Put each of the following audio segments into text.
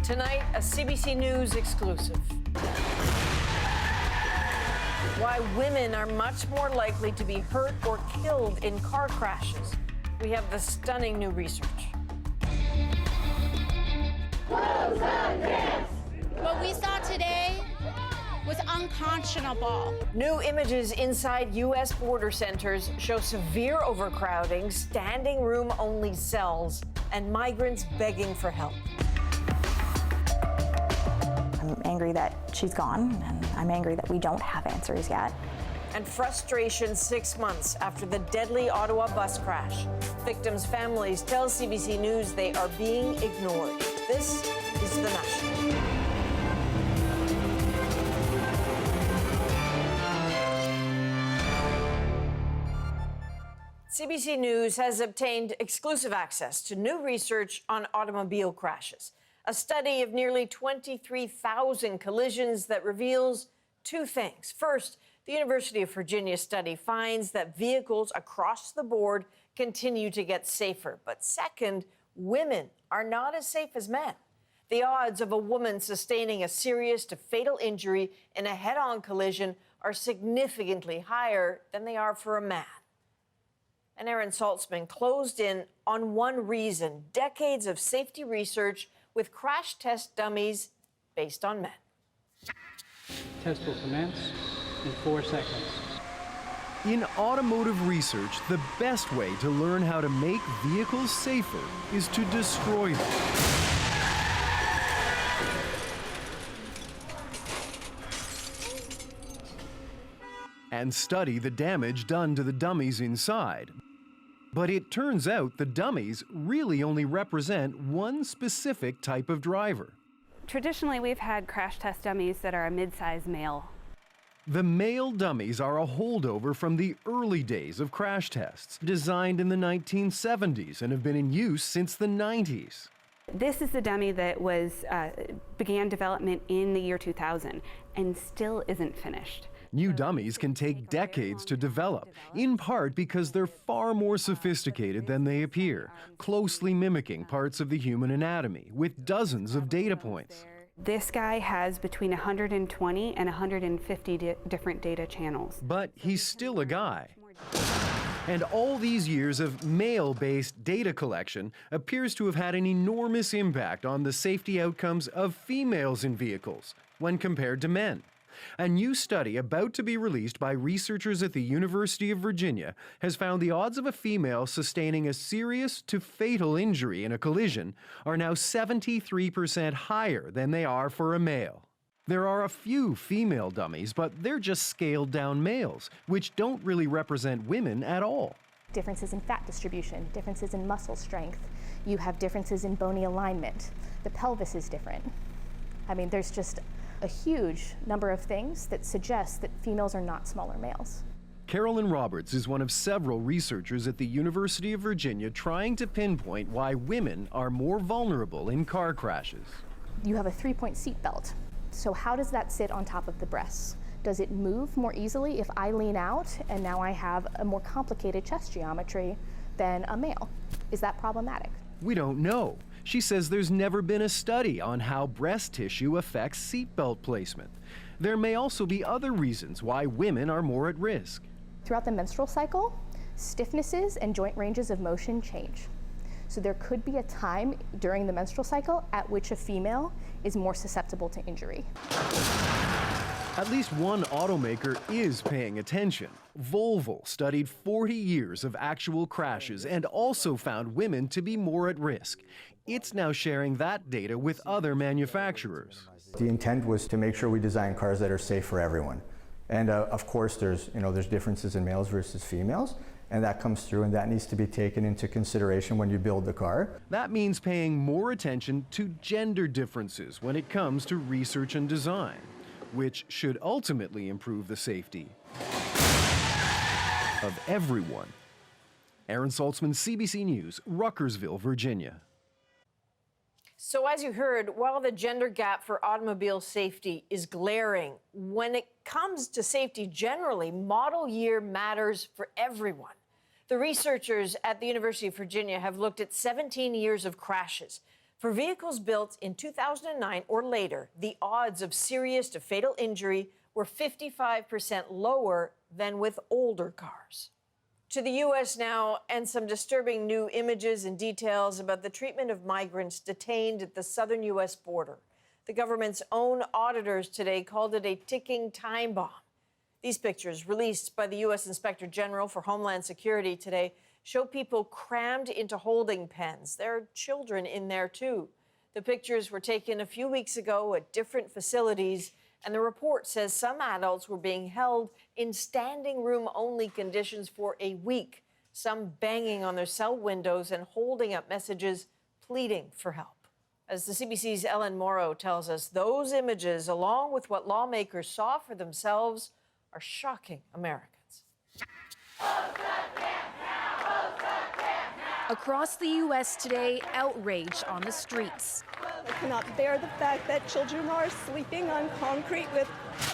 Tonight, a CBC News exclusive. Why women are much more likely to be hurt or killed in car crashes. We have the stunning new research. What we saw today was unconscionable. New images inside U.S. border centers show severe overcrowding, standing room only cells, and migrants begging for help. I'm angry that she's gone, and I'm angry that we don't have answers yet. And frustration 6 months after the deadly Ottawa bus crash. Victims' families tell CBC News they are being ignored. This is The National. CBC News has obtained exclusive access to new research on automobile crashes. A study of nearly 23,000 collisions that reveals two things. First, the University of Virginia study finds that vehicles across the board continue to get safer. But second, women are not as safe as men. The odds of a woman sustaining a serious to fatal injury in a head-on collision are significantly higher than they are for a man. And Aaron Saltzman closed in on one reason: decades of safety research with crash test dummies based on men. Test will commence in 4 seconds. In automotive research, the best way to learn how to make vehicles safer is to destroy them. And study the damage done to the dummies inside. But it turns out the dummies really only represent one specific type of driver. Traditionally, we've had crash test dummies that are a mid-size male. The male dummies are a holdover from the early days of crash tests, designed in the 1970s and have been in use since the 90s. This is the dummy that began development in the year 2000 and still isn't finished. New dummies can take decades to develop, in part because they're far more sophisticated than they appear, closely mimicking parts of the human anatomy with dozens of data points. This guy has between 120 and 150 different data channels. But he's still a guy. And all these years of male-based data collection appears to have had an enormous impact on the safety outcomes of females in vehicles when compared to men. A new study about to be released by researchers at the University of Virginia has found the odds of a female sustaining a serious to fatal injury in a collision are now 73% higher than they are for a male. There are a few female dummies, but they're just scaled down males, which don't really represent women at all. Differences in fat distribution, differences in muscle strength. You have differences in bony alignment. The pelvis is different. I mean, there's just a huge number of things that suggest that females are not smaller males. Carolyn Roberts is one of several researchers at the University of Virginia trying to pinpoint why women are more vulnerable in car crashes. You have a 3-point seat belt. So how does that sit on top of the breasts? Does it move more easily if I lean out and now I have a more complicated chest geometry than a male? Is that problematic? We don't know. She says there's never been a study on how breast tissue affects seatbelt placement. There may also be other reasons why women are more at risk. Throughout the menstrual cycle, stiffnesses and joint ranges of motion change. So there could be a time during the menstrual cycle at which a female is more susceptible to injury. At least one automaker is paying attention. Volvo studied 40 years of actual crashes and also found women to be more at risk. It's now sharing that data with other manufacturers. The intent was to make sure we design cars that are safe for everyone. And of course, there's differences in males versus females, and that comes through, and that needs to be taken into consideration when you build the car. That means paying more attention to gender differences when it comes to research and design, which should ultimately improve the safety of everyone. Aaron Saltzman, CBC News, Ruckersville, Virginia. So as you heard, while the gender gap for automobile safety is glaring, when it comes to safety generally, model year matters for everyone. The researchers at the University of Virginia have looked at 17 years of crashes. For vehicles built in 2009 or later, the odds of serious to fatal injury were 55% lower than with older cars. To the U.S. now, and some disturbing new images and details about the treatment of migrants detained at the southern U.S. border. The government's own auditors today called it a ticking time bomb. These pictures, released by the U.S. Inspector General for Homeland Security today, show people crammed into holding pens. There are children in there, too. The pictures were taken a few weeks ago at different facilities, and the report says some adults were being held in standing room-only conditions for a week, some banging on their cell windows and holding up messages pleading for help. As the CBC's Ellen Morrow tells us, those images, along with what lawmakers saw for themselves, are shocking Americans. Across the U.S. today, outrage on the streets. I cannot bear the fact that children are sleeping on concrete with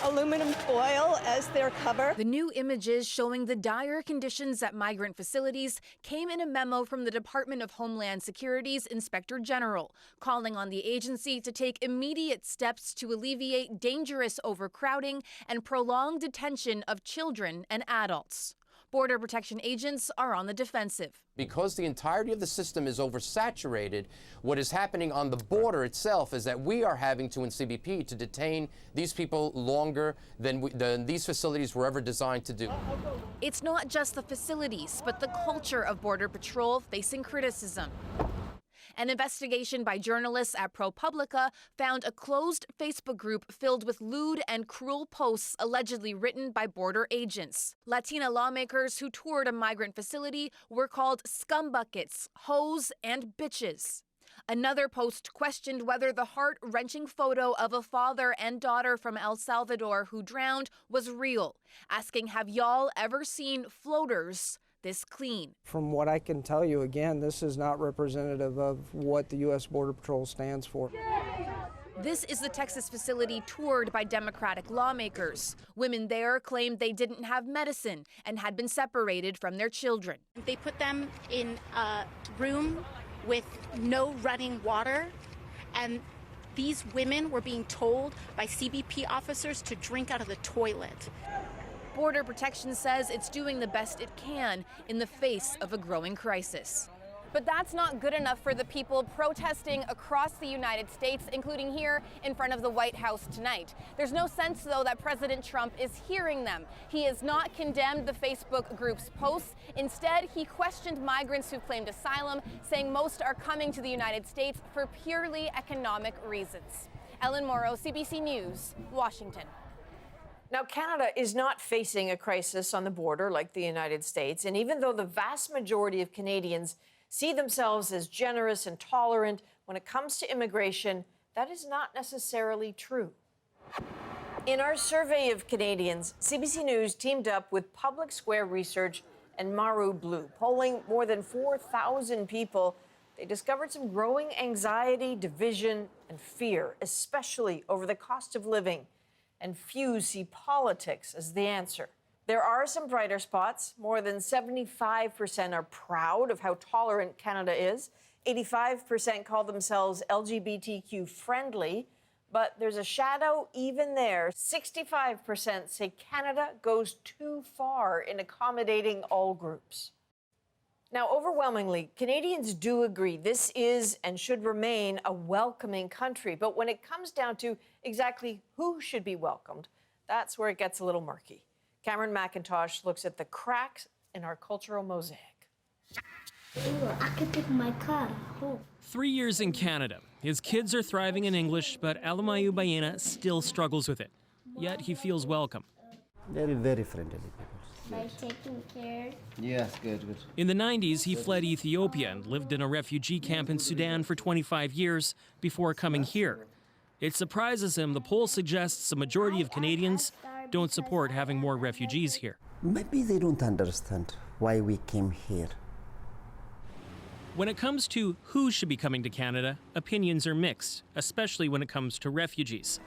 aluminum foil as their cover. The new images showing the dire conditions at migrant facilities came in a memo from the Department of Homeland Security's Inspector General, calling on the agency to take immediate steps to alleviate dangerous overcrowding and prolonged detention of children and adults. Border Protection agents are on the defensive. Because the entirety of the system is oversaturated, what is happening on the border itself is that we are having to, in CBP, to detain these people longer than these facilities were ever designed to do. It's not just the facilities, but the culture of Border Patrol facing criticism. An investigation by journalists at ProPublica found a closed Facebook group filled with lewd and cruel posts allegedly written by border agents. Latina lawmakers who toured a migrant facility were called scumbuckets, hoes, and bitches. Another post questioned whether the heart-wrenching photo of a father and daughter from El Salvador who drowned was real, asking, have y'all ever seen floaters this clean? From what I can tell you, again, this is not representative of what the U.S. Border Patrol stands for. This is the Texas facility toured by Democratic lawmakers. Women there claimed they didn't have medicine and had been separated from their children. They put them in a room with no running water, and these women were being told by CBP officers to drink out of the toilet. Border Protection says it's doing the best it can in the face of a growing crisis. But that's not good enough for the people protesting across the United States, including here in front of the White House tonight. There's no sense, though, that President Trump is hearing them. He has not condemned the Facebook group's posts. Instead, he questioned migrants who claimed asylum, saying most are coming to the United States for purely economic reasons. Ellen Morrow, CBC News, Washington. Now, Canada is not facing a crisis on the border like the United States, and even though the vast majority of Canadians see themselves as generous and tolerant when it comes to immigration, that is not necessarily true. In our survey of Canadians, CBC News teamed up with Public Square Research and Maru Blue, polling more than 4,000 people. They discovered some growing anxiety, division, and fear, especially over the cost of living. And few see politics as the answer. There are some brighter spots. More than 75% are proud of how tolerant Canada is. 85% call themselves LGBTQ friendly. But there's a shadow even there. 65% say Canada goes too far in accommodating all groups. Now, overwhelmingly, Canadians do agree this is and should remain a welcoming country. But when it comes down to exactly who should be welcomed, that's where it gets a little murky. Cameron McIntosh looks at the cracks in our cultural mosaic. I could take my car home. 3 years in Canada. His kids are thriving in English, but Alamayu Bayena still struggles with it. Yet he feels welcome. Very, very friendly. By taking care. Yes, good. In the 90s, he fled Ethiopia and lived in a refugee camp in Sudan for 25 years before coming here. It surprises him the poll suggests a majority of Canadians don't support having more refugees here. Maybe they don't understand why we came here. When it comes to who should be coming to Canada, opinions are mixed, especially when it comes to refugees.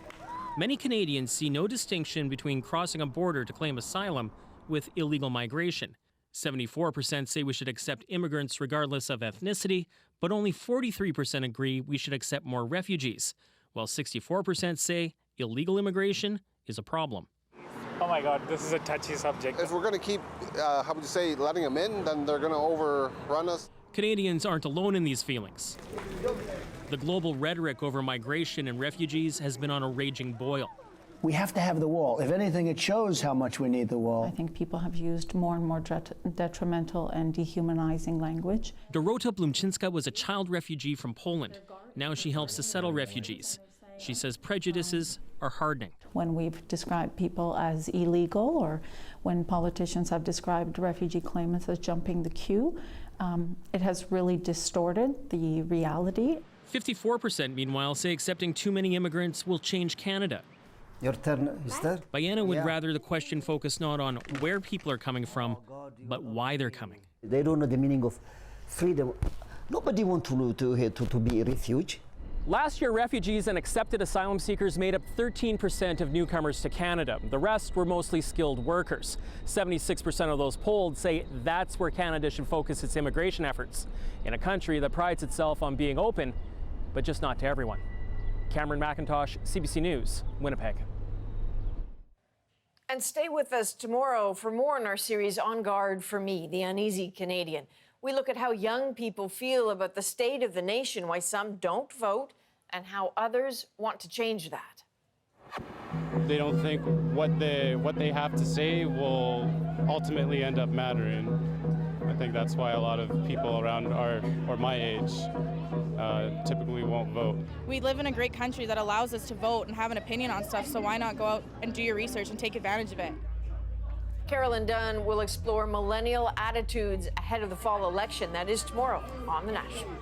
Many Canadians see no distinction between crossing a border to claim asylum with illegal migration. 74% say we should accept immigrants regardless of ethnicity, but only 43% agree we should accept more refugees, while 64% say illegal immigration is a problem. Oh my God, this is a touchy subject. If we're going to keep, letting them in, then they're going to overrun us. Canadians aren't alone in these feelings. The global rhetoric over migration and refugees has been on a raging boil. We have to have the wall. If anything, it shows how much we need the wall. I think people have used more and more detrimental and dehumanizing language. Dorota Blumczynska was a child refugee from Poland. Now she helps to settle refugees. She says prejudices are hardening. When we've described people as illegal, or when politicians have described refugee claimants as jumping the queue, it has really distorted the reality. 54%, meanwhile, say accepting too many immigrants will change Canada. Your turn, is that? Diana would rather the question focus not on where people are coming from, but why they're coming. They don't know the meaning of freedom. Nobody wants to be a refugee. Last year, refugees and accepted asylum seekers made up 13% of newcomers to Canada. The rest were mostly skilled workers. 76% of those polled say that's where Canada should focus its immigration efforts, in a country that prides itself on being open, but just not to everyone. Cameron McIntosh, CBC News, Winnipeg. And stay with us tomorrow for more in our series On Guard for Me, the Uneasy Canadian. We look at how young people feel about the state of the nation, why some don't vote, and how others want to change that. They don't think what they have to say will ultimately end up mattering. I think that's why a lot of people around my age typically won't vote. We live in a great country that allows us to vote and have an opinion on stuff, so why not go out and do your research and take advantage of it? Carolyn Dunn will explore millennial attitudes ahead of the fall election. That is tomorrow on The National.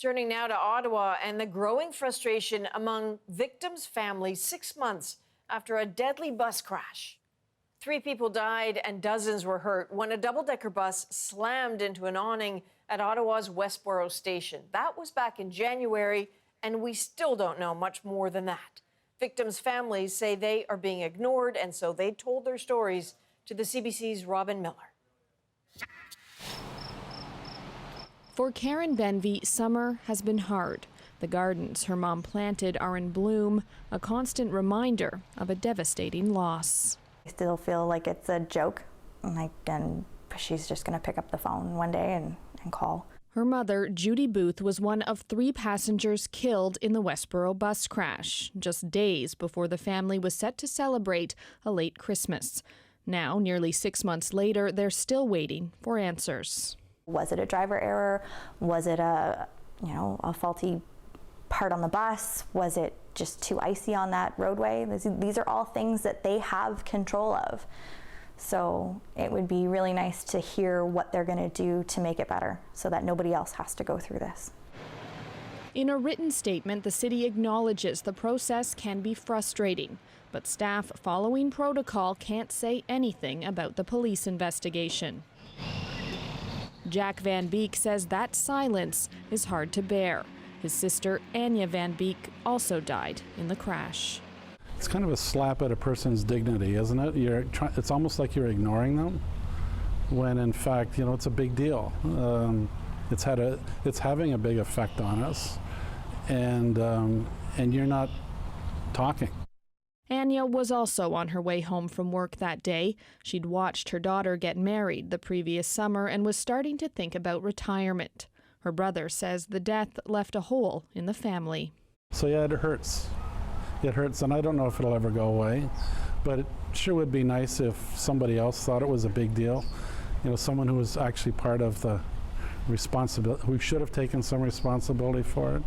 Turning now to Ottawa and the growing frustration among victims' families 6 months after a deadly bus crash. 3 people died and dozens were hurt when a double-decker bus slammed into an awning at Ottawa's Westboro station. That was back in January, and we still don't know much more than that. Victims' families say they are being ignored, and so they told their stories to the CBC's Robin Miller. For Karen Benvey, summer has been hard. The gardens her mom planted are in bloom, a constant reminder of a devastating loss. I still feel like it's a joke, and she's just going to pick up the phone one day and call. Her mother, Judy Booth, was one of 3 passengers killed in the Westboro bus crash, just days before the family was set to celebrate a late Christmas. Now, nearly 6 months later, they're still waiting for answers. Was it a driver error? Was it a faulty part on the bus? Was it just too icy on that roadway? These are all things that they have control of. So it would be really nice to hear what they're going to do to make it better so that nobody else has to go through this. In a written statement, the city acknowledges the process can be frustrating, but staff following protocol can't say anything about the police investigation. Jack Van Beek says that silence is hard to bear. His sister, Anya Van Beek, also died in the crash. It's kind of a slap at a person's dignity, isn't it? It's almost like you're ignoring them, when in fact, it's a big deal. It's having a big effect on us, and you're not talking. Anya was also on her way home from work that day. She'd watched her daughter get married the previous summer and was starting to think about retirement. Her brother says the death left a hole in the family. So yeah, it hurts. It hurts, and I don't know if it'll ever go away, but it sure would be nice if somebody else thought it was a big deal. Someone who was actually part of the responsibility, who should have taken some responsibility for it,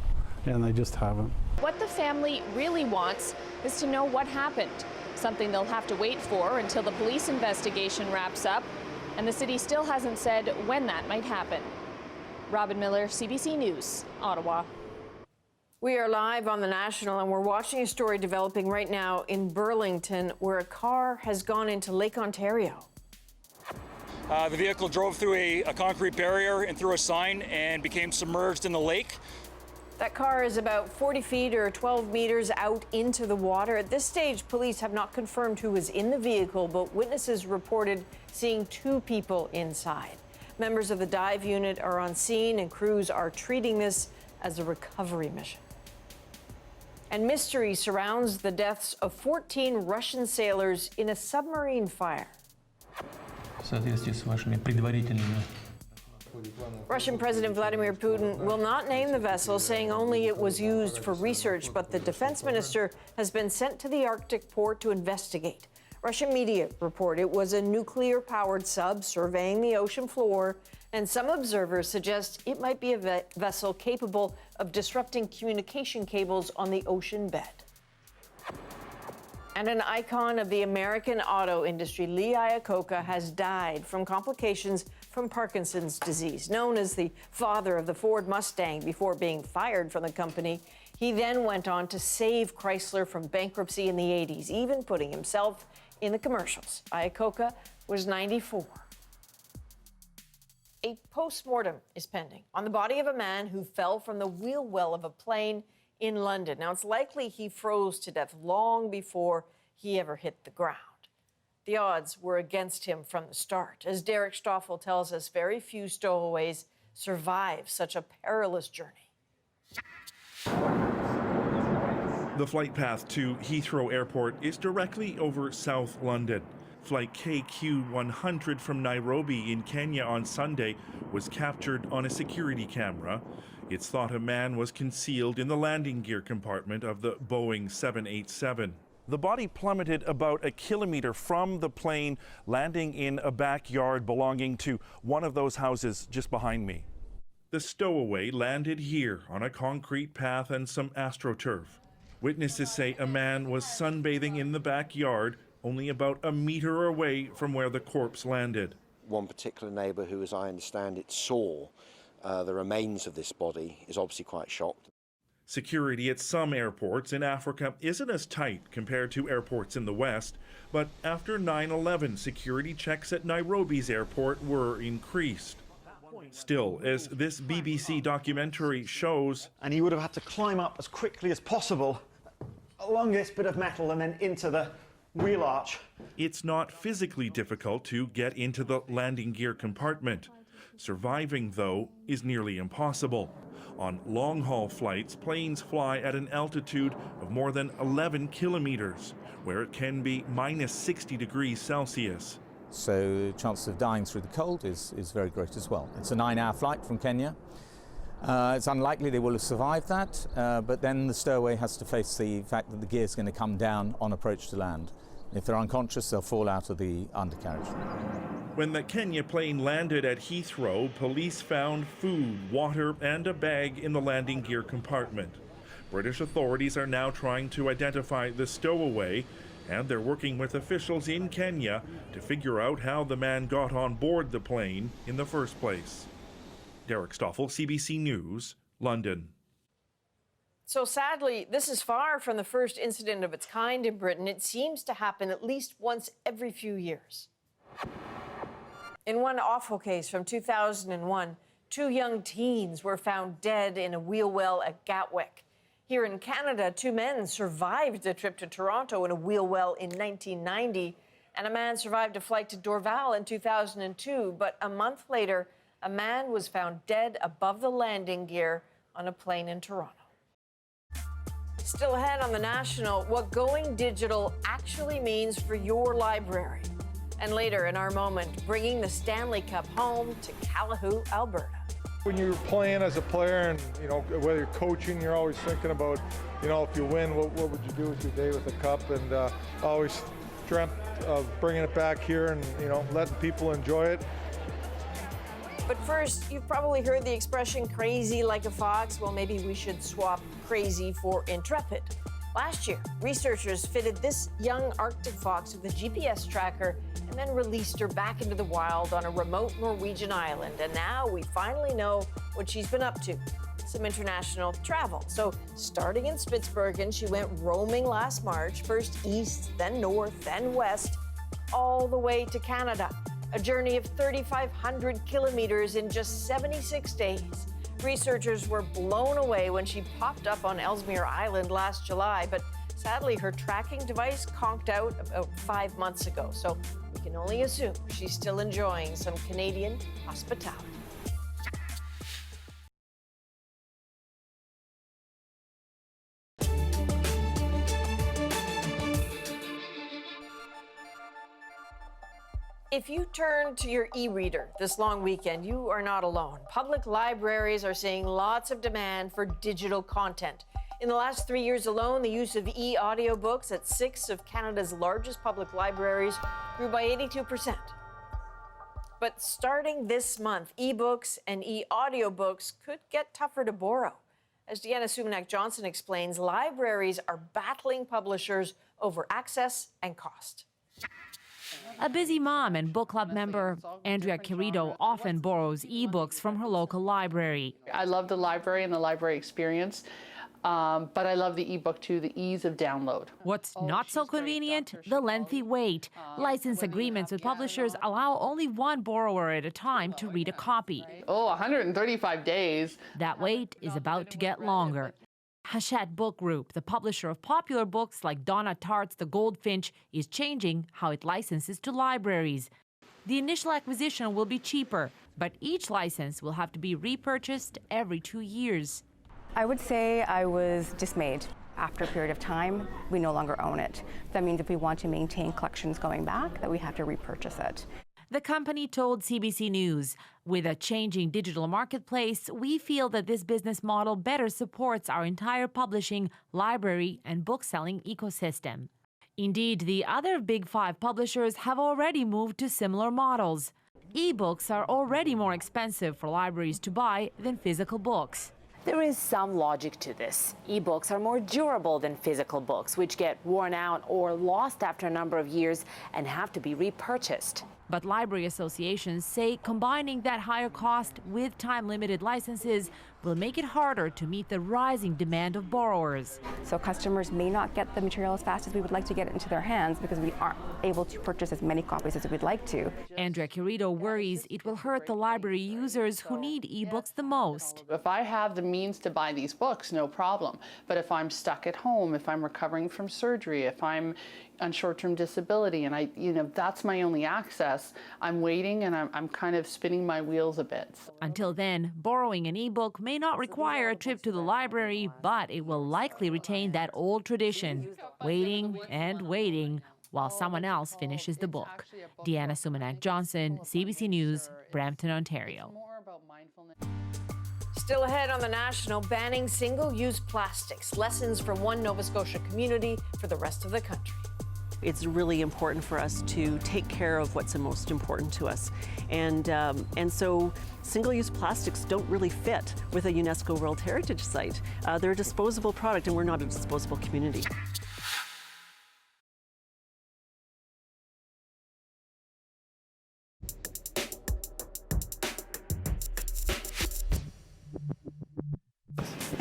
and they just haven't. What the family really wants is to know what happened, something they'll have to wait for until the police investigation wraps up, and the city still hasn't said when that might happen. Robin Miller, CBC News, Ottawa. We are live on The National, and we're watching a story developing right now in Burlington, where a car has gone into Lake Ontario. The vehicle drove through a concrete barrier and through a sign and became submerged in the lake. That car is about 40 feet or 12 meters out into the water. At this stage, police have not confirmed who was in the vehicle, but witnesses reported seeing 2 people inside. Members of the dive unit are on scene, and crews are treating this as a recovery mission. And mystery surrounds the deaths of 14 Russian sailors in a submarine fire. Russian President Vladimir Putin will not name the vessel, saying only it was used for research, but the defense minister has been sent to the Arctic port to investigate. Russian media report it was a nuclear-powered sub surveying the ocean floor, and some observers suggest it might be a vessel capable of disrupting communication cables on the ocean bed. And an icon of the American auto industry, Lee Iacocca, has died from complications from Parkinson's disease. Known as the father of the Ford Mustang before being fired from the company, he then went on to save Chrysler from bankruptcy in the 80s, even putting himself in the commercials. Iacocca was 94. A post-mortem is pending on the body of a man who fell from the wheel well of a plane in London. Now, it's likely he froze to death long before he ever hit the ground. The odds were against him from the start. As Derek Stoffel tells us, very few stowaways survive such a perilous journey. The flight path to Heathrow Airport is directly over South London. Flight KQ-100 from Nairobi in Kenya on Sunday was captured on a security camera. It's thought a man was concealed in the landing gear compartment of the Boeing 787. The body plummeted about a kilometer from the plane, landing in a backyard belonging to one of those houses just behind me. The stowaway landed here on a concrete path and some astroturf. Witnesses say a man was sunbathing in the backyard, only about a meter away from where the corpse landed. One particular neighbour who, as I understand it, saw the remains of this body is obviously quite shocked. Security at some airports in Africa isn't as tight compared to airports in the West, but after 9/11, security checks at Nairobi's airport were increased. Still, as this BBC documentary shows, and he would have had to climb up as quickly as possible along this bit of metal and then into the wheel arch. It's not physically difficult to get into the landing gear compartment. Surviving, though, is nearly impossible. On long-haul flights, planes fly at an altitude of more than 11 kilometers, where it can be minus 60 degrees Celsius. So chances of dying through the cold is very great as well. It's a 9-hour flight from Kenya. It's unlikely they will have survived that, but then the stowaway has to face the fact that the gear is going to come down on approach to land. If they're unconscious, they'll fall out of the undercarriage. When the Kenya plane landed at Heathrow, police found food, water, and a bag in the landing gear compartment. British authorities are now trying to identify the stowaway, and they're working with officials in Kenya to figure out how the man got on board the plane in the first place. Derek Stoffel, CBC News, London. So sadly, this is far from the first incident of its kind in Britain. It seems to happen at least once every few years. In one awful case from 2001, 2 young teens were found dead in a wheel well at Gatwick. Here in Canada, 2 men survived a trip to Toronto in a wheel well in 1990, and a man survived a flight to Dorval in 2002. But a month later, a man was found dead above the landing gear on a plane in Toronto. Still ahead on The National, what going digital actually means for your library. And later in our moment, bringing the Stanley Cup home to Calahoo, Alberta. When you're playing as a player and, whether you're coaching, you're always thinking about, if you win, what would you do with your day with the cup? And I always dreamt of bringing it back here and, letting people enjoy it. But first, you've probably heard the expression crazy like a fox. Well, maybe we should swap crazy for intrepid. Last year, researchers fitted this young Arctic fox with a GPS tracker and then released her back into the wild on a remote Norwegian island. And now we finally know what she's been up to. Some international travel. So starting in Spitsbergen, she went roaming last March, first east, then north, then west, all the way to Canada. A journey of 3,500 kilometers in just 76 days. Researchers were blown away when she popped up on Ellesmere Island last July, but sadly her tracking device conked out about 5 months ago. So We can only assume she's still enjoying some Canadian hospitality. If you turn to your e-reader this long weekend, you are not alone. Public libraries are seeing lots of demand for digital content. In the last 3 years alone, the use of e-audiobooks at 6 of Canada's largest public libraries grew by 82%. But starting this month, e-books and e-audiobooks could get tougher to borrow. As Deanna Sumanak-Johnson explains, libraries are battling publishers over access and cost. A busy mom and book club member, Andrea Querido often borrows e-books from her local library. I love the library and the library experience, but I love the e-book too, the ease of download. What's not so convenient? The lengthy wait. License agreements with publishers allow only one borrower at a time to read a copy. Oh, 135 days. That wait is about to get longer. Hachette Book Group, the publisher of popular books like Donna Tartt's The Goldfinch, is changing how it licenses to libraries. The initial acquisition will be cheaper, but each license will have to be repurchased every 2 years. I would say I was dismayed. After a period of time, we no longer own it. That means if we want to maintain collections going back, that we have to repurchase it. The company told CBC News, with a changing digital marketplace, we feel that this business model better supports our entire publishing, library, and bookselling ecosystem. Indeed, the other big 5 publishers have already moved to similar models. E-books are already more expensive for libraries to buy than physical books. There is some logic to this. E-books are more durable than physical books, which get worn out or lost after a number of years and have to be repurchased. But library associations say combining that higher cost with time-limited licenses will make it harder to meet the rising demand of borrowers. So customers may not get the material as fast as we would like to get it into their hands because we aren't able to purchase as many copies as we'd like to. Andrea Querido worries it will hurt the library users who need e-books the most. If I have the means to buy these books, no problem. But if I'm stuck at home, if I'm recovering from surgery, if I'm on short-term disability and that's my only access, I'm waiting and I'm kind of spinning my wheels a bit. Until then, borrowing an e-book may not require a trip to the library, but it will likely retain that old tradition, waiting and waiting while someone else finishes the book. Deanna Sumanak-Johnson, CBC News, Brampton, Ontario. Still ahead on The National, banning single-use plastics. Lessons from one Nova Scotia community for the rest of the country. It's really important for us to take care of what's the most important to us. And so single-use plastics don't really fit with a UNESCO World Heritage Site. They're a disposable product, and we're not a disposable community.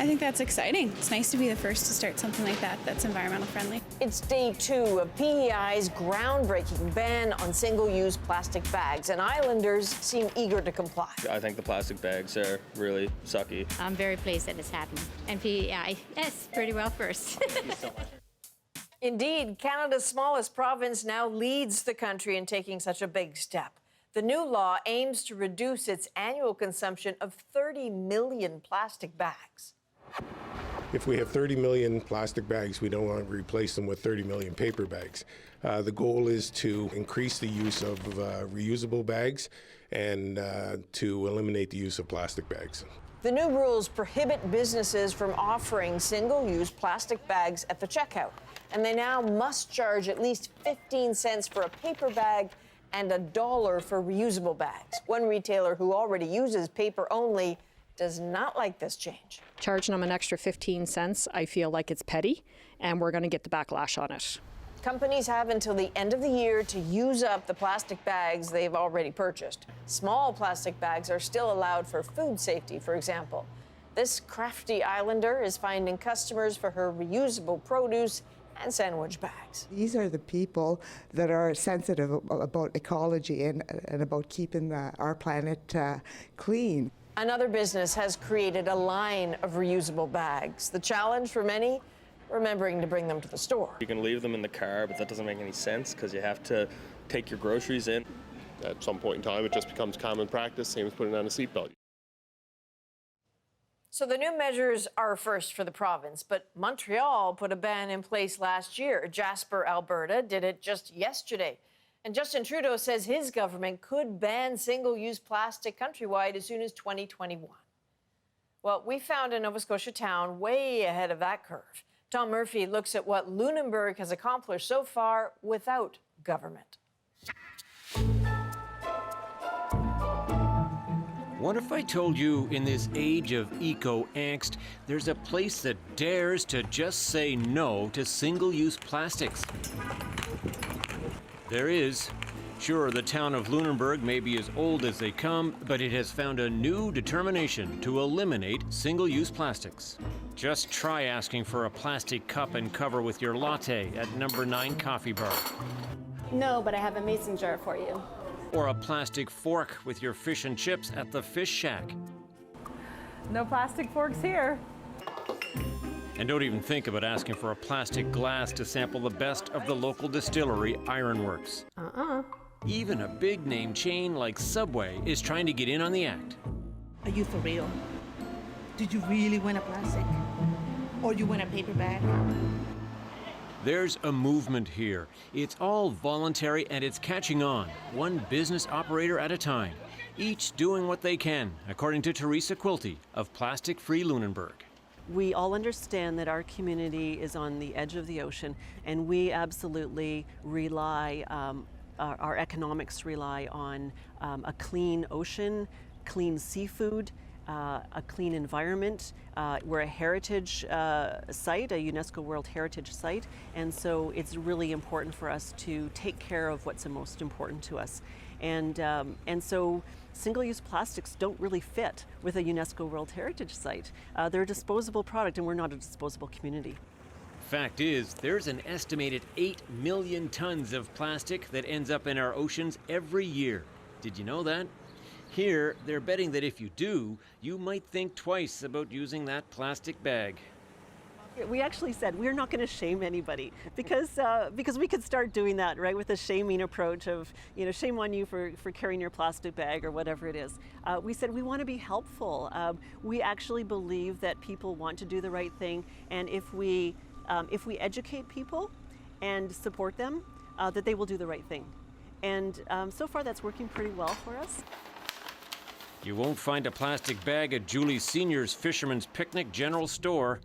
I think that's exciting. It's nice to be the first to start something like that that's environmental friendly. It's day 2 of PEI's groundbreaking ban on single-use plastic bags, and islanders seem eager to comply. I think the plastic bags are really sucky. I'm very pleased that it's happening. And PEI, yes, pretty well first. Thank you so much. Indeed, Canada's smallest province now leads the country in taking such a big step. The new law aims to reduce its annual consumption of 30 million plastic bags. If we have 30 million plastic bags, we don't want to replace them with 30 million paper bags. The goal is to increase the use of reusable bags and to eliminate the use of plastic bags. The new rules prohibit businesses from offering single-use plastic bags at the checkout, and they now must charge at least 15 cents for a paper bag and $1 for reusable bags. One retailer who already uses paper only does not like this change. Charging them an extra 15 cents, I feel like it's petty, and we're going to get the backlash on it. Companies have until the end of the year to use up the plastic bags they've already purchased. Small plastic bags are still allowed for food safety, for example. This crafty islander is finding customers for her reusable produce and sandwich bags. These are the people that are sensitive about ecology and about keeping our planet clean. Another business has created a line of reusable bags. The challenge for many, remembering to bring them to the store. You can leave them in the car, but that doesn't make any sense because you have to take your groceries in. At some point in time, it just becomes common practice, same as putting on a seatbelt. So the new measures are a first for the province, but Montreal put a ban in place last year. Jasper, Alberta did it just yesterday. And Justin Trudeau says his government could ban single-use plastic countrywide as soon as 2021. Well, we found a Nova Scotia town way ahead of that curve. Tom Murphy looks at what Lunenburg has accomplished so far without government. What if I told you in this age of eco-angst, there's a place that dares to just say no to single-use plastics? There is. Sure, the town of Lunenburg may be as old as they come, but it has found a new determination to eliminate single-use plastics. Just try asking for a plastic cup and cover with your latte at number 9 Coffee Bar. No, but I have a mason jar for you. Or a plastic fork with your fish and chips at the Fish Shack. No plastic forks here. And don't even think about asking for a plastic glass to sample the best of the local distillery, Ironworks. Even a big-name chain like Subway is trying to get in on the act. Are you for real? Did you really win a plastic? Or you win a paper bag? There's a movement here. It's all voluntary and it's catching on, one business operator at a time, each doing what they can, according to Teresa Quilty of Plastic Free Lunenburg. We all understand that our community is on the edge of the ocean, and we absolutely rely, our economics rely on a clean ocean, clean seafood, a clean environment. We're a heritage site, a UNESCO World Heritage Site, and so it's really important for us to take care of what's the most important to us. And so single-use plastics don't really fit with a UNESCO World Heritage Site. They're a disposable product, and we're not a disposable community. Fact is, there's an estimated 8 million tons of plastic that ends up in our oceans every year. Did you know that? Here, they're betting that if you do, you might think twice about using that plastic bag. We actually said we're not going to shame anybody because we could start doing that, right, with a shaming approach of, you know, shame on you for carrying your plastic bag or whatever it is. We said we want to be helpful. We actually believe that people want to do the right thing, and if we educate people and support them, that they will do the right thing. And so far that's working pretty well for us. You won't find a plastic bag at Julie Senior's Fisherman's Picnic General Store.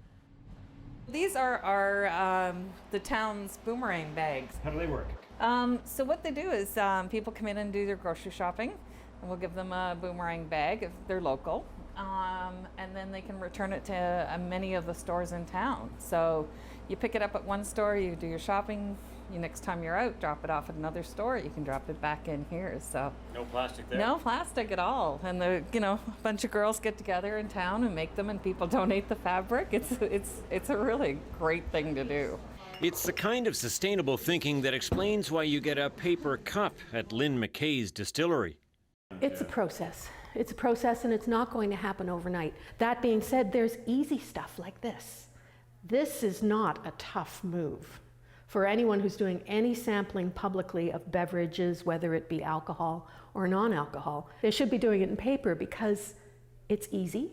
These are the town's boomerang bags. How do they work? So what they do is people come in and do their grocery shopping, and we'll give them a boomerang bag if they're local, and then they can return it to many of the stores in town. So you pick it up at one store, you do your shopping. Next time you're out, drop it off at another store. You can drop it back in here. So no plastic there. No plastic at all. And a bunch of girls get together in town and make them, and people donate the fabric. It's a really great thing to do. It's the kind of sustainable thinking that explains why you get a paper cup at Lynn McKay's distillery. It's a process. It's a process, and it's not going to happen overnight. That being said, there's easy stuff like this. This is not a tough move. For anyone who's doing any sampling publicly of beverages, whether it be alcohol or non-alcohol, they should be doing it in paper because it's easy,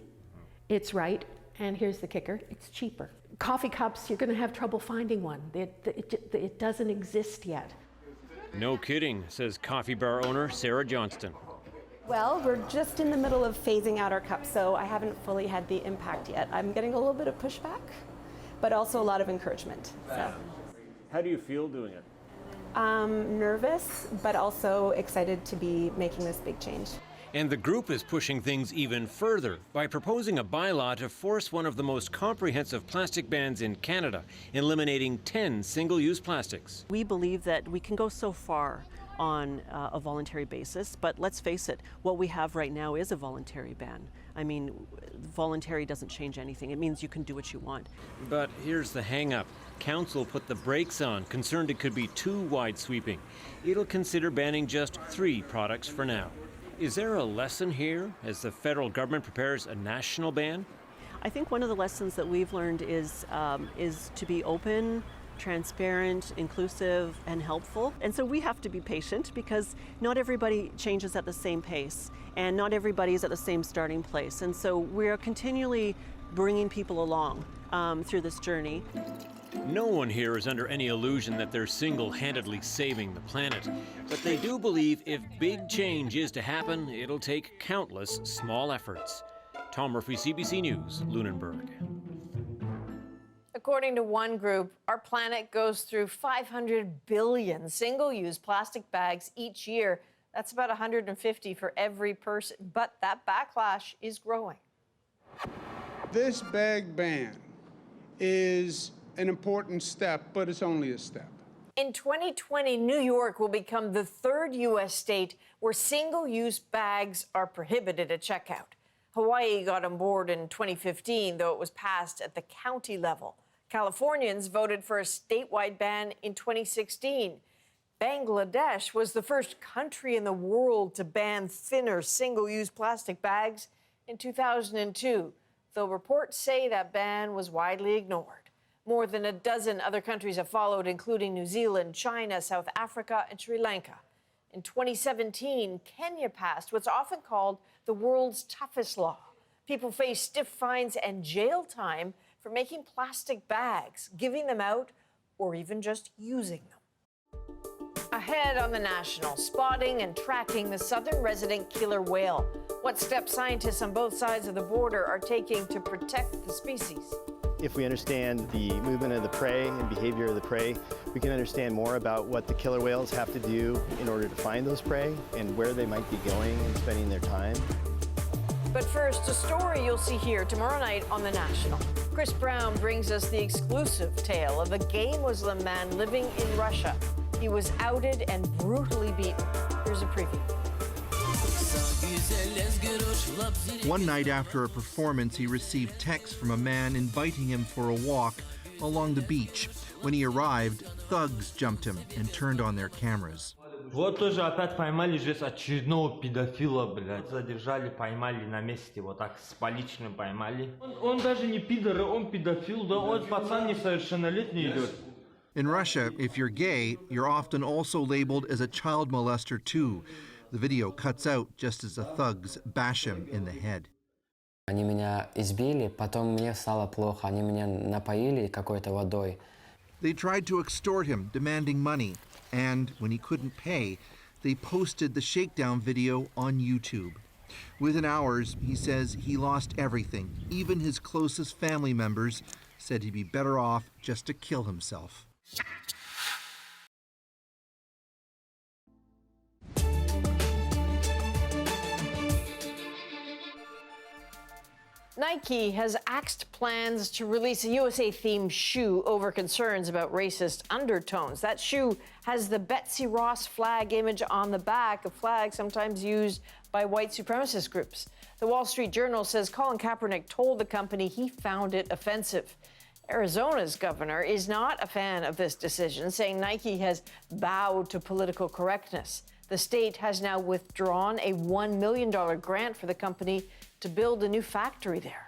it's right, and here's the kicker, it's cheaper. Coffee cups, you're going to have trouble finding one. It doesn't exist yet. No kidding, says coffee bar owner Sarah Johnston. Well, we're just in the middle of phasing out our cups, so I haven't fully had the impact yet. I'm getting a little bit of pushback, but also a lot of encouragement. So. How do you feel doing it? Nervous, but also excited to be making this big change. And the group is pushing things even further by proposing a bylaw to force one of the most comprehensive plastic bans in Canada, eliminating 10 single-use plastics. We believe that we can go so far on a voluntary basis, but let's face it, what we have right now is a voluntary ban. I mean, voluntary doesn't change anything. It means you can do what you want. But here's the hang-up. Council put the brakes on, concerned it could be too wide-sweeping. It'll consider banning just 3 products for now. Is there a lesson here as the federal government prepares a national ban? I think one of the lessons that we've learned is to be open, transparent, inclusive, and helpful. And so we have to be patient because not everybody changes at the same pace and not everybody is at the same starting place. And so we're continually bringing people along through this journey. No one here is under any illusion that they're single-handedly saving the planet. But they do believe if big change is to happen, it'll take countless small efforts. Tom Murphy, CBC News, Lunenburg. According to one group, our planet goes through 500 billion single-use plastic bags each year. That's about 150 for every person. But that backlash is growing. This bag ban is an important step, but it's only a step. In 2020, New York will become the third U.S. state where single-use bags are prohibited at checkout. Hawaii got on board in 2015, though it was passed at the county level. Californians voted for a statewide ban in 2016. Bangladesh was the first country in the world to ban thinner single-use plastic bags in 2002, though reports say that ban was widely ignored. More than a dozen other countries have followed, including New Zealand, China, South Africa, and Sri Lanka. In 2017, Kenya passed what's often called the world's toughest law. People face stiff fines and jail time for making plastic bags, giving them out, or even just using them. Ahead on the National, spotting and tracking the southern resident killer whale. What steps scientists on both sides of the border are taking to protect the species. If we understand the movement of the prey and behavior of the prey, we can understand more about what the killer whales have to do in order to find those prey and where they might be going and spending their time. But first, a story you'll see here tomorrow night on The National. Chris Brown brings us the exclusive tale of a gay Muslim man living in Russia. He was outed and brutally beaten. Here's a preview. One night after a performance, he received texts from a man inviting him for a walk along the beach. When he arrived, thugs jumped him and turned on their cameras. Вот тоже опять поймали здесь очередного педофила, блядь. Задержали, поймали на месте, вот так с поличным поймали. Он даже не пидор, он педофил, да, вот пацан несовершеннолетний идет. In Russia, if you're gay, you're often also labeled as a child molester too. The video cuts out just as the thugs bash him in the head. Они меня избили, потом мне стало плохо. Они меня напоили какой-то водой. They tried to extort him, demanding money. And when he couldn't pay, they posted the shakedown video on YouTube. Within hours, he says he lost everything. Even his closest family members said he'd be better off just to kill himself. Nike has axed plans to release a USA-themed shoe over concerns about racist undertones. That shoe has the Betsy Ross flag image on the back, a flag sometimes used by white supremacist groups. The Wall Street Journal says Colin Kaepernick told the company he found it offensive. Arizona's governor is not a fan of this decision, saying Nike has bowed to political correctness. The state has now withdrawn a $1 million grant for the company to build a new factory there.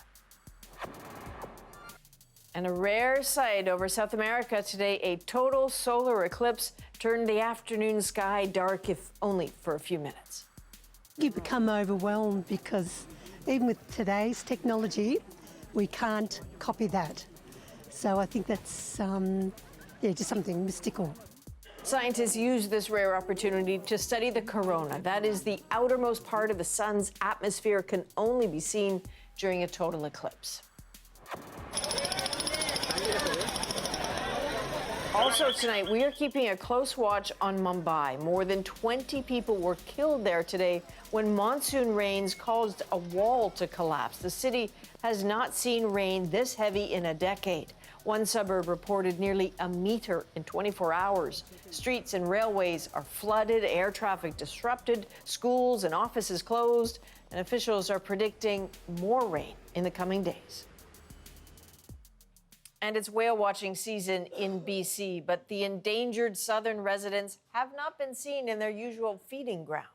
And a rare sight over South America today, a total solar eclipse turned the afternoon sky dark, if only for a few minutes. You become overwhelmed because even with today's technology, we can't copy that. So I think that's just something mystical. Scientists use this rare opportunity to study the corona. That is, the outermost part of the sun's atmosphere can only be seen during a total eclipse. Also tonight, we are keeping a close watch on Mumbai. More than 20 people were killed there today when monsoon rains caused a wall to collapse. The city has not seen rain this heavy in a decade. One suburb reported nearly a meter in 24 hours. Streets and railways are flooded, air traffic disrupted, schools and offices closed, and officials are predicting more rain in the coming days. And it's whale watching season in BC, but the endangered southern residents have not been seen in their usual feeding grounds.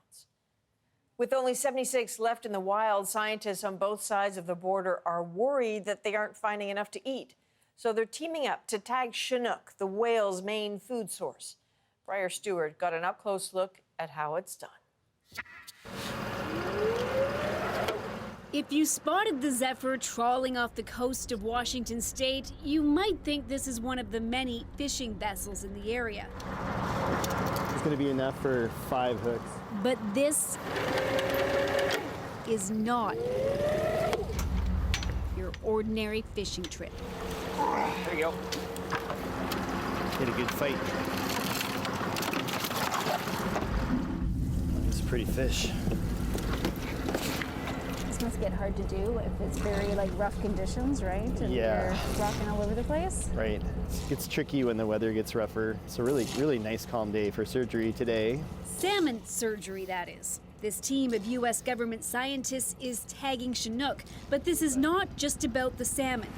With only 76 left in the wild, scientists on both sides of the border are worried that they aren't finding enough to eat. So they're teaming up to tag Chinook, the whale's main food source. Briar Stewart got an up-close look at how it's done. If you spotted the Zephyr trawling off the coast of Washington state, you might think this is one of the many fishing vessels in the area. It's going to be enough for 5 hooks. But this is not your ordinary fishing trip. There you go. Get a good fight. It's a pretty fish. This must get hard to do if it's very rough conditions, right? And you're rocking all over the place. Right. It gets tricky when the weather gets rougher. It's a really nice calm day for surgery today. Salmon surgery, that is. This team of U.S. government scientists is tagging Chinook, but this is not just about the salmon.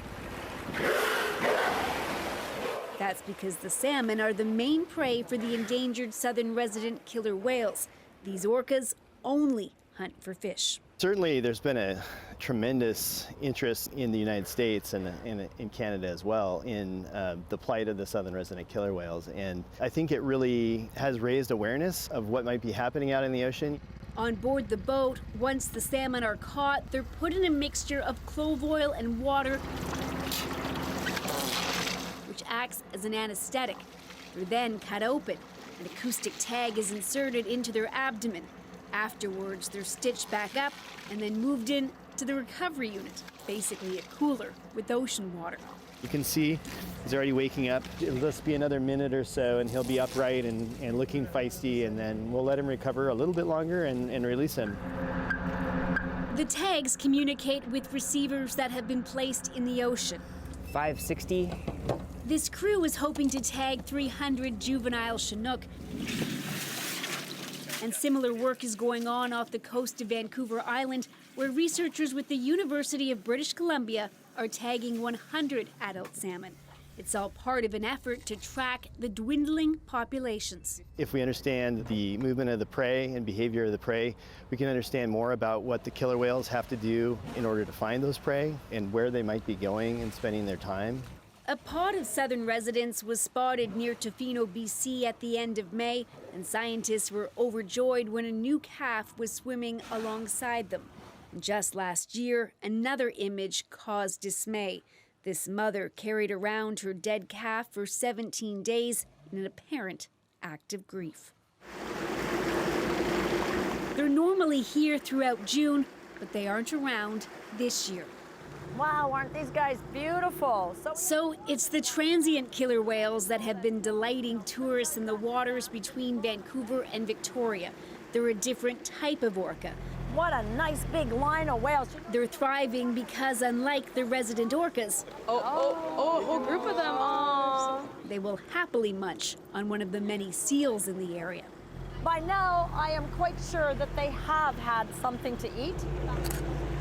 That's because the salmon are the main prey for the endangered southern resident killer whales. These orcas only hunt for fish. Certainly, there's been a tremendous interest in the United States and in Canada as well in the plight of the southern resident killer whales. And I think it really has raised awareness of what might be happening out in the ocean. On board the boat, once the salmon are caught, they're put in a mixture of clove oil and water, which acts as an anesthetic. They're then cut open. An acoustic tag is inserted into their abdomen. Afterwards, they're stitched back up and then moved in to the recovery unit, basically a cooler with ocean water. You can see he's already waking up. It'll just be another minute or so and he'll be upright and looking feisty, and then we'll let him recover a little bit longer and release him. The tags communicate with receivers that have been placed in the ocean. 560. This crew is hoping to tag 300 juvenile Chinook. And similar work is going on off the coast of Vancouver Island, where researchers with the University of British Columbia are tagging 100 adult salmon. It's all part of an effort to track the dwindling populations. If we understand the movement of the prey and behavior of the prey, we can understand more about what the killer whales have to do in order to find those prey and where they might be going and spending their time. A pod of southern residents was spotted near Tofino, BC at the end of May, and scientists were overjoyed when a new calf was swimming alongside them. Just last year, another image caused dismay. This mother carried around her dead calf for 17 days in an apparent act of grief. They're normally here throughout June, but they aren't around this year. Wow, aren't these guys beautiful? So it's the transient killer whales that have been delighting tourists in the waters between Vancouver and Victoria. They're a different type of orca. What a nice big line of whales. They're thriving because, unlike the resident orcas, a whole group of them. Aww. They will happily munch on one of the many seals in the area. By now, I am quite sure that they have had something to eat.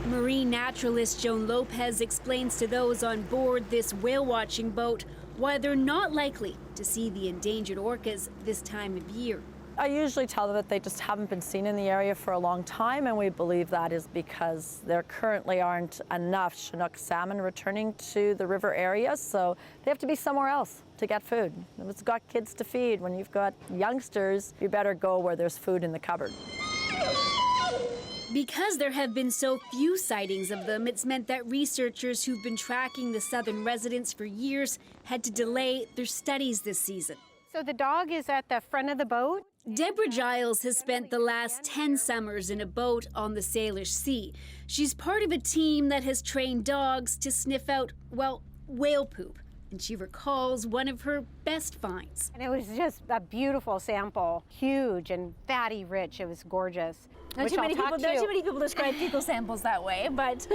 Marine naturalist Joan Lopez explains to those on board this whale-watching boat why they're not likely to see the endangered orcas this time of year. I usually tell them that they just haven't been seen in the area for a long time, and we believe that is because there currently aren't enough Chinook salmon returning to the river area, so they have to be somewhere else to get food. If it's got kids to feed, when you've got youngsters, you better go where there's food in the cupboard. Because there have been so few sightings of them, it's meant that researchers who've been tracking the southern residents for years had to delay their studies this season. So the dog is at the front of the boat? Deborah Giles has spent the last 10 summers in a boat on the Salish Sea. She's part of a team that has trained dogs to sniff out, well, whale poop. And she recalls one of her best finds. And it was just a beautiful sample, huge and fatty rich. It was gorgeous. Not too many people describe fecal samples that way, but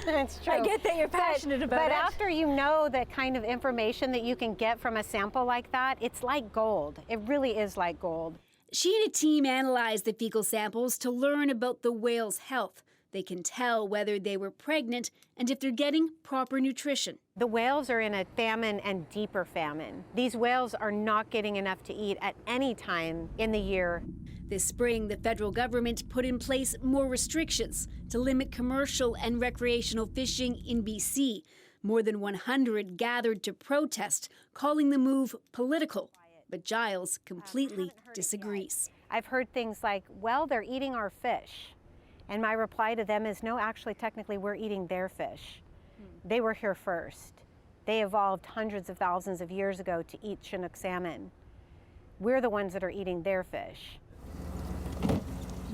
it's true. I get that you're passionate about it. But after you know the kind of information that you can get from a sample like that, it's like gold. It really is like gold. She and a team analyzed the fecal samples to learn about the whale's health. They can tell whether they were pregnant and if they're getting proper nutrition. The whales are in a famine and deeper famine. These whales are not getting enough to eat at any time in the year. This spring, the federal government put in place more restrictions to limit commercial and recreational fishing in BC. More than 100 gathered to protest, calling the move political. But Giles completely disagrees. I've heard things like, well, they're eating our fish. And my reply to them is, no, actually, technically, we're eating their fish. They were here first. They evolved hundreds of thousands of years ago to eat Chinook salmon. We're the ones that are eating their fish.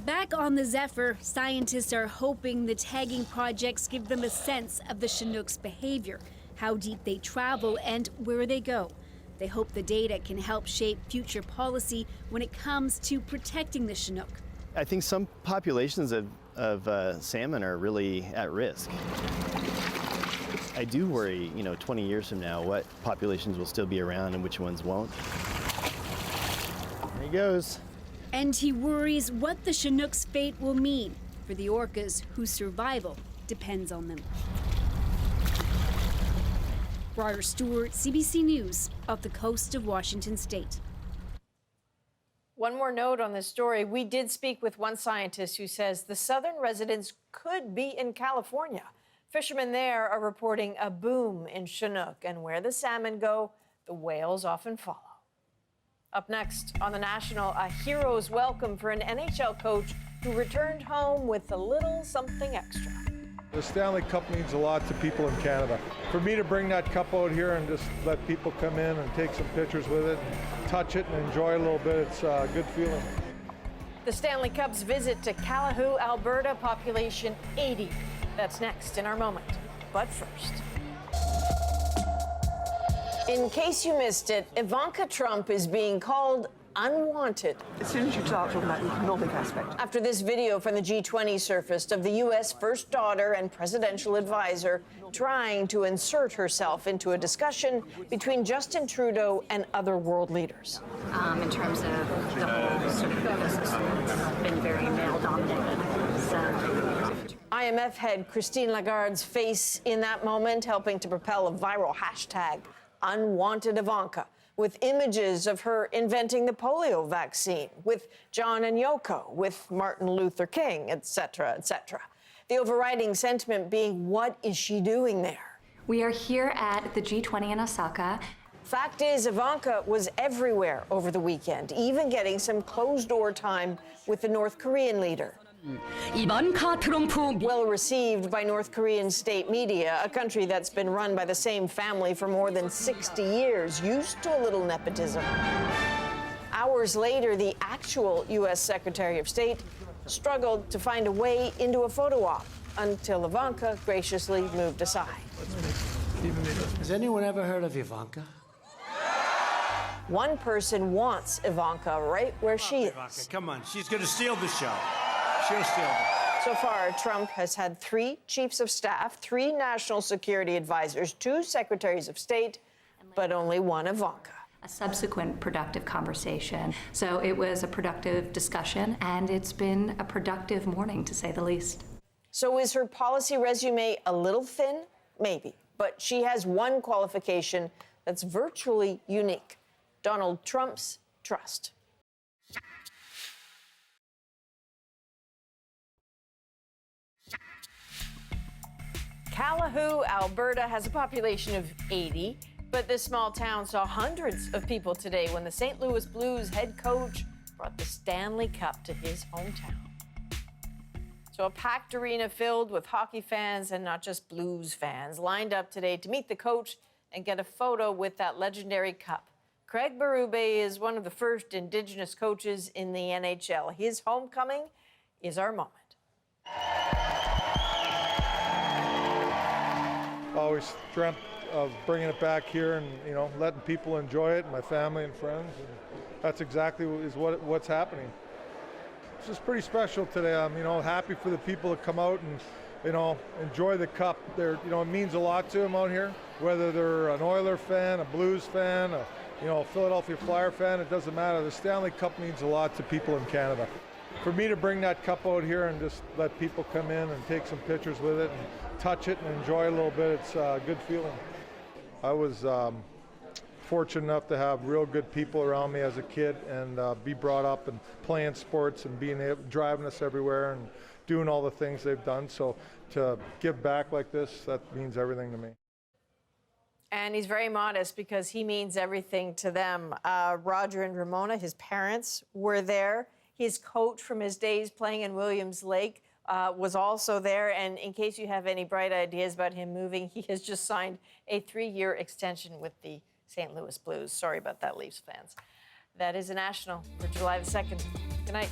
Back on the Zephyr, scientists are hoping the tagging projects give them a sense of the Chinook's behavior, how deep they travel, and where they go. They hope the data can help shape future policy when it comes to protecting the Chinook. I think some populations of salmon are really at risk. I do worry, 20 years from now, what populations will still be around and which ones won't. There he goes. And he worries what the Chinook's fate will mean for the orcas whose survival depends on them. Briar Stewart, CBC News, off the coast of Washington State. One more note on this story. We did speak with one scientist who says the southern residents could be in California. Fishermen there are reporting a boom in Chinook, and where the salmon go, the whales often follow. Up next on The National, a hero's welcome for an NHL coach who returned home with a little something extra. The Stanley Cup means a lot to people in Canada. For me to bring that cup out here and just let people come in and take some pictures with it, and touch it and enjoy it a little bit, it's a good feeling. The Stanley Cup's visit to Calahoo, Alberta, population 80. That's next in our moment. But first, in case you missed it, Ivanka Trump is being called unwanted. As soon as you start talking about the economic aspect. After this video from the G20 surfaced of the U.S. first daughter and presidential advisor trying to insert herself into a discussion between Justin Trudeau and other world leaders. In terms of the whole sort of ecosystem, it's been very male-dominated. IMF head Christine Lagarde's face in that moment, helping to propel a viral hashtag, Unwanted Ivanka, with images of her inventing the polio vaccine, with John and Yoko, with Martin Luther King, etc., etc. The overriding sentiment being, what is she doing there? We are here at the G20 in Osaka. Fact is, Ivanka was everywhere over the weekend, even getting some closed-door time with the North Korean leader. Well received by North Korean state media, a country that's been run by the same family for more than 60 years, used to a little nepotism. Hours later, the actual U.S. Secretary of State struggled to find a way into a photo op until Ivanka graciously moved aside. Has anyone ever heard of Ivanka? One person wants Ivanka right where she is. Ivanka, come on, she's going to steal the show. She'll steal it. So far, Trump has had 3 chiefs of staff, 3 national security advisors, 2 secretaries of state, but only 1 Ivanka. A subsequent productive conversation. So it was a productive discussion, and it's been a productive morning, to say the least. So is her policy resume a little thin? Maybe. But she has one qualification that's virtually unique: Donald Trump's trust. Calahoo, Alberta has a population of 80, but this small town saw hundreds of people today when the St. Louis Blues head coach brought the Stanley Cup to his hometown. So a packed arena filled with hockey fans and not just Blues fans lined up today to meet the coach and get a photo with that legendary cup. Craig Berube is one of the first Indigenous coaches in the NHL. His homecoming is our moment. Always dreamt of bringing it back here and, letting people enjoy it, my family and friends. And that's exactly what's happening. It's just pretty special today. I'm, happy for the people to come out and, enjoy the cup. It means a lot to them out here, whether they're an Oiler fan, a Blues fan, a Philadelphia Flyer fan, it doesn't matter. The Stanley Cup means a lot to people in Canada. For me to bring that cup out here and just let people come in and take some pictures with it and touch it and enjoy it a little bit, it's a good feeling. I was fortunate enough to have real good people around me as a kid and be brought up and playing sports and driving us everywhere and doing all the things they've done. So to give back like this, that means everything to me. And he's very modest because he means everything to them. Roger and Ramona, his parents, were there. His coach from his days playing in Williams Lake was also there. And in case you have any bright ideas about him moving, he has just signed a 3-year extension with the St. Louis Blues. Sorry about that, Leafs fans. That is a national for July the 2nd. Good night.